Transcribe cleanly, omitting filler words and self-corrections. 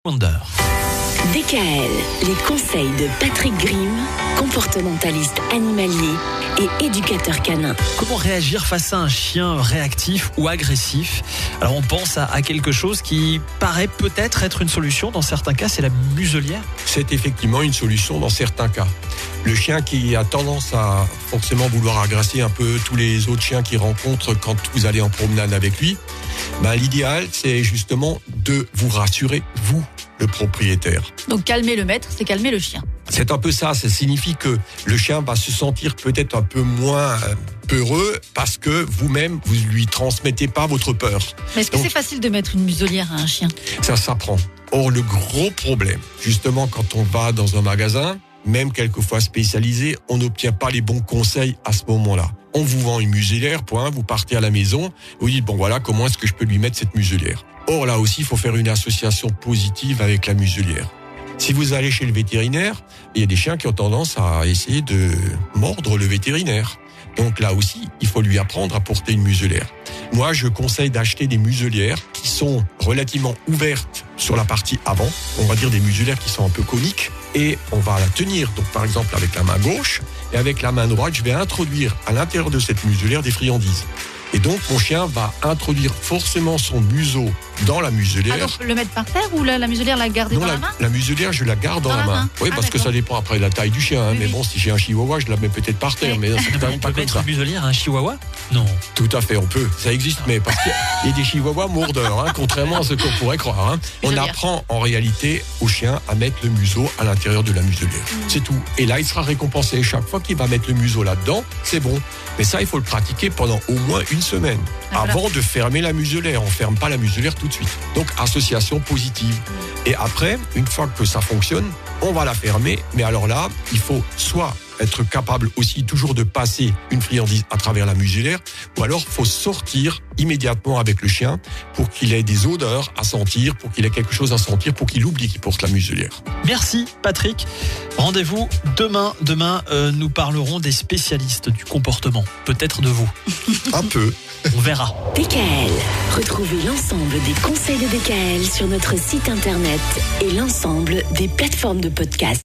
Wonder. DKL, les conseils de Patrick Grimm, comportementaliste animalier et éducateur canin. Comment réagir face à un chien réactif ou agressif ? Alors on pense à quelque chose qui paraît peut-être être une solution. Dans certains cas, c'est la muselière. C'est effectivement une solution dans certains cas. Le chien qui a tendance à forcément vouloir agresser un peu tous les autres chiens qu'il rencontre quand vous allez en promenade avec lui, l'idéal, c'est justement de vous rassurer, vous, le propriétaire. Donc calmer le maître, c'est calmer le chien. C'est un peu ça signifie que le chien va se sentir peut-être un peu moins peureux parce que vous-même, vous lui transmettez pas votre peur. Mais est-ce que c'est facile de mettre une muselière à un chien ? Ça s'apprend. Or, le gros problème, justement, quand on va dans un magasin, même quelquefois spécialisé, on n'obtient pas les bons conseils à ce moment-là. On vous vend une muselière, vous partez à la maison, vous dites, comment est-ce que je peux lui mettre cette muselière ? Or, là aussi, il faut faire une association positive avec la muselière. Si vous allez chez le vétérinaire, il y a des chiens qui ont tendance à essayer de mordre le vétérinaire. Donc là aussi, il faut lui apprendre à porter une muselière. Moi, je conseille d'acheter des muselières qui sont relativement ouvertes sur la partie avant. On va dire des muselières qui sont un peu coniques. Et on va la tenir, donc par exemple avec la main gauche. Et avec la main droite, je vais introduire à l'intérieur de cette muselière des friandises. Et donc, mon chien va introduire forcément son museau dans la muselière. Alors, le mettre par terre ou la muselière la garder dans la main ? La muselière, je la garde dans la main. Oui, parce que ça dépend après de la taille du chien. Oui, mais bon, si j'ai un chihuahua, je la mets peut-être par terre. Mais c'est quand même pas comme ça. Mettre une muselière à un chihuahua ? Non. Tout à fait, on peut. Ça existe, mais parce qu'il y a des chihuahuas mordeurs, contrairement à ce qu'on pourrait croire. On apprend en réalité au chien à mettre le museau à l'intérieur de la muselière. C'est tout. Et là, il sera récompensé. Chaque fois qu'il va mettre le museau là-dedans, c'est bon. Mais ça, il faut le pratiquer pendant au moins une semaine. Avant de fermer la muselière. On ne ferme pas la muselière tout de suite. Donc, association positive. Et après, une fois que ça fonctionne, on va la fermer. Mais alors là, il faut soit être capable aussi toujours de passer une friandise à travers la muselière, ou alors il faut sortir immédiatement avec le chien pour qu'il ait des odeurs à sentir, pour qu'il ait quelque chose à sentir, pour qu'il oublie qu'il porte la muselière. Merci Patrick. Rendez-vous demain. Demain, nous parlerons des spécialistes du comportement. Peut-être de vous. Un peu. On verra. DKL. Retrouvez l'ensemble des conseils de DKL sur notre site internet et l'ensemble des plateformes de podcast.